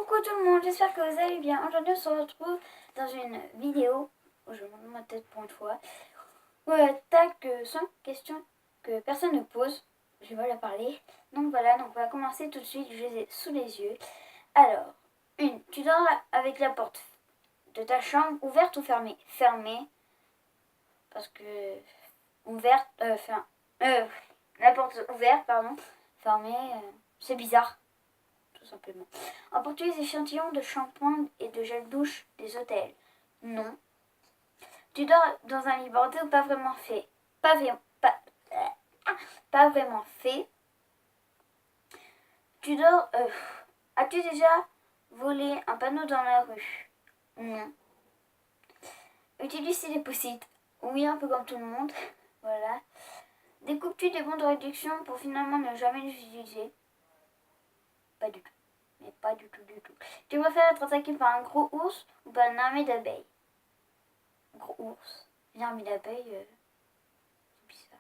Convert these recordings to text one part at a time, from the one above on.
Coucou tout le monde, j'espère que vous allez bien. Aujourd'hui on se retrouve dans une vidéo où je monte ma tête pour une fois. Où tac, 5 questions que personne ne pose. Je vais la parler. Donc voilà, donc on va commencer tout de suite, je les ai sous les yeux. Alors, tu dors avec la porte de ta chambre ouverte ou fermée? Fermée. Parce que ouverte, la porte ouverte, pardon, fermée, c'est bizarre. Tout simplement. Emporter les échantillons de shampoing et de gel douche des hôtels? Non. Tu dors dans un lit bordé ou pas vraiment fait? Pas vraiment fait. Tu dors... As-tu déjà volé un panneau dans la rue? Non. Utilises les post-it? Oui, un peu comme tout le monde. Voilà. Découpes-tu des bons de réduction pour finalement ne jamais les utiliser? Pas du tout. Mais pas du tout, du tout. Tu préfères être attaqué par un gros ours ou par une armée d'abeilles? Gros ours. Une armée d'abeilles, c'est bizarre.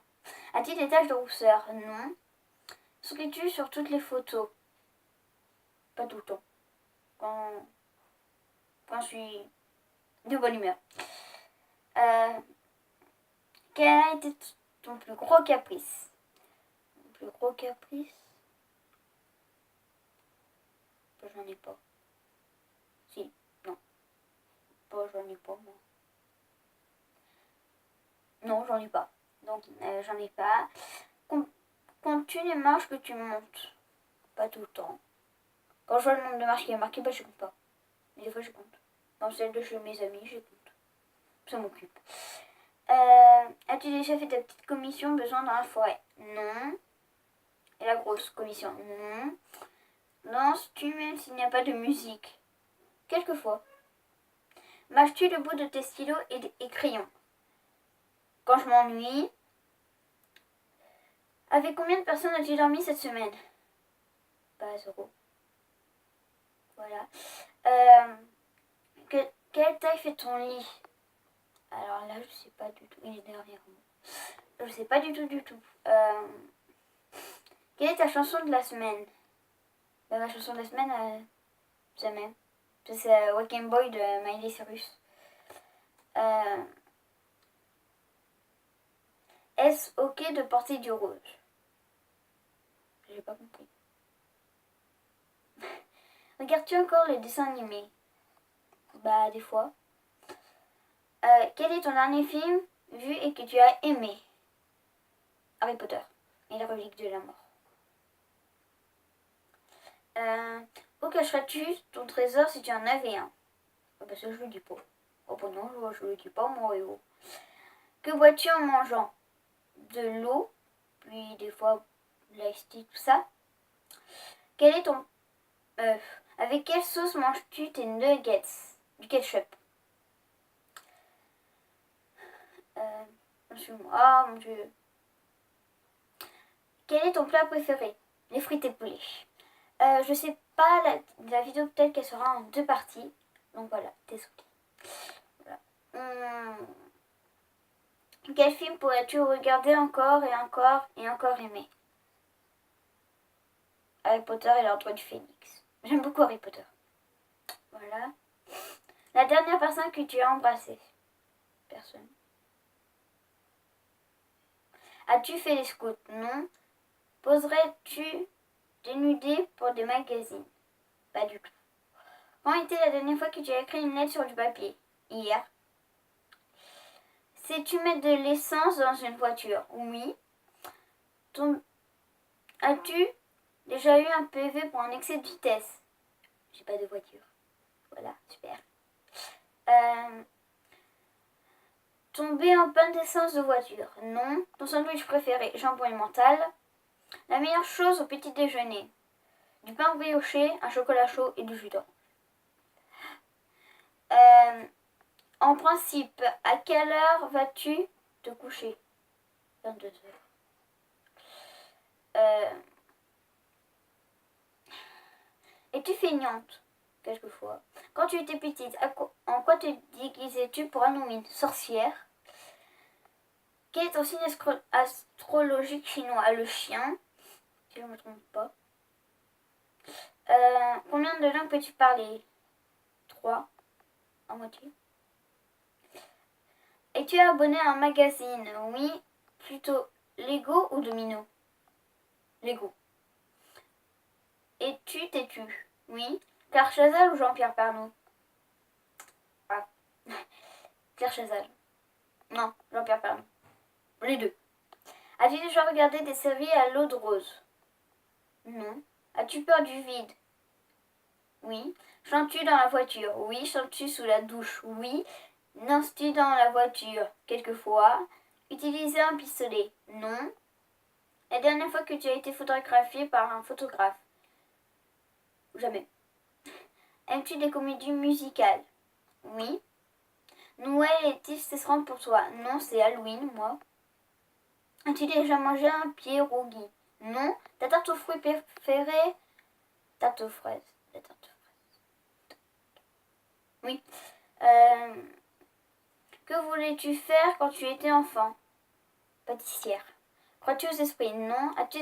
As-tu des taches de rousseur? Non. Souris-tu sur toutes les photos? Pas tout le temps. Quand je suis de bonne humeur. Quel a été ton plus gros caprice? Mon plus gros caprice? J'en ai pas. Si, non. J'en ai pas, moi. Non, j'en ai pas. Donc, j'en ai pas. Comptes-tu les marches que tu montes? Pas tout le temps. Quand je vois le nombre de marches qui est marqué, je compte pas. Mais des fois, je compte. Dans celle de chez mes amis, je compte. Ça m'occupe. As-tu déjà fait ta petite commission besoin dans la forêt? Non. Et la grosse commission? Non. Danses-tu même s'il n'y a pas de musique? Quelquefois. Mâches-tu le bout de tes stylos et crayons? Quand je m'ennuie. Avec combien de personnes as-tu dormi cette semaine? Pas 0. Voilà. Quelle taille fait ton lit? Alors là, je sais pas du tout. Il est derrière moi. Je sais pas du tout. Quelle est ta chanson de la semaine? Ma chanson de la semaine, jamais. C'est Walking Boy de Miley Cyrus. Est-ce ok de porter du rouge? J'ai pas compris. Regardes-tu encore les dessins animés? Bah, des fois. Quel est ton dernier film vu et que tu as aimé? Harry Potter et la relique de la mort. Où cacherais-tu ton trésor si tu en avais un? Bah ça je le dis pas. Oh bah non, je le dis pas moi. Que bois-tu en mangeant? De l'eau, puis des fois de l'ice tea, tout ça. Quel est ton... avec quelle sauce manges-tu tes nuggets? Du ketchup. Oh mon dieu. Quel est ton plat préféré? Les frites et poulets. Je sais pas, la vidéo peut-être qu'elle sera en 2 parties. Donc voilà, désolé. Voilà. Quel film pourrais-tu regarder encore et encore et encore aimer? Harry Potter et l'Ordre du Phénix. J'aime beaucoup Harry Potter. Voilà. La dernière personne que tu as embrassée? Personne. As-tu fait les scouts? Non. Poserais-tu dénudé pour des magazines? Pas du tout. Quand était la dernière fois que tu as écrit une lettre sur du papier? Hier. Sais-tu mettre de l'essence dans une voiture? Oui. As-tu déjà eu un PV pour un excès de vitesse? J'ai pas de voiture. Voilà, super. Tomber en panne d'essence de voiture? Non. Ton sandwich préféré? Jambon et mental. La meilleure chose au petit déjeuner? Du pain brioché, un chocolat chaud et du jus d'orange. En principe, à quelle heure vas-tu te coucher? 22 heures. Es-tu feignante? Quelquefois. Quand tu étais petite, en quoi te déguisais-tu pour Halloween? Sorcière. Quel est ton signe astrologique chinois? Le chien, si je ne me trompe pas. Combien de langues peux-tu parler? 3. À moitié. Es-tu abonné à un magazine? Oui. Plutôt Lego ou Domino? Lego. Es-tu têtu? Oui. Claire Chazal ou Jean-Pierre Pernaut? Ah. Claire Chazal. Non, Jean-Pierre Pernaut. Les deux. As-tu déjà regardé des séries à l'eau de rose? Non. As-tu peur du vide? Oui. Chantes-tu dans la voiture? Oui. Chantes-tu sous la douche? Oui. Danses-tu dans la voiture? Quelquefois. Utiliser un pistolet? Non. La dernière fois que tu as été photographié par un photographe? Jamais. Aimes-tu des comédies musicales? Oui. Noël est-il stressant pour toi? Non, c'est Halloween, moi. As-tu déjà mangé un pierogi? Non. Ta tarte aux fruits préférée? Tarte aux fraises. La tarte aux fraises. Oui. Que voulais-tu faire quand tu étais enfant? Pâtissière. Crois-tu aux esprits? Non. As-tu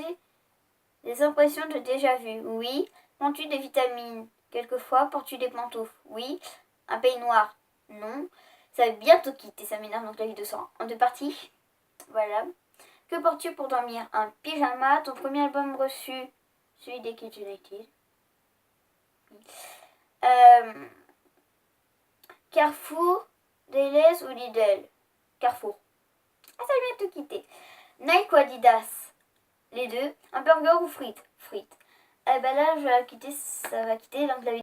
des impressions de déjà-vu? Oui. Prends-tu des vitamines? Quelquefois. Portes-tu des pantoufles? Oui. Un peignoir? Non. Ça va bientôt quitter, ça m'énerve donc la vidéo sera en 2 parties. Voilà. Que portes-tu pour dormir? Un pyjama. Ton premier album reçu? Celui des Kids United. Carrefour, Deleuze ou Lidl? Carrefour. Ah, ça vient de tout quitter. Nike ou Adidas? Les deux. Un burger ou frites? Frites. Eh ben là, je vais quitter, ça va quitter donc la vidéo.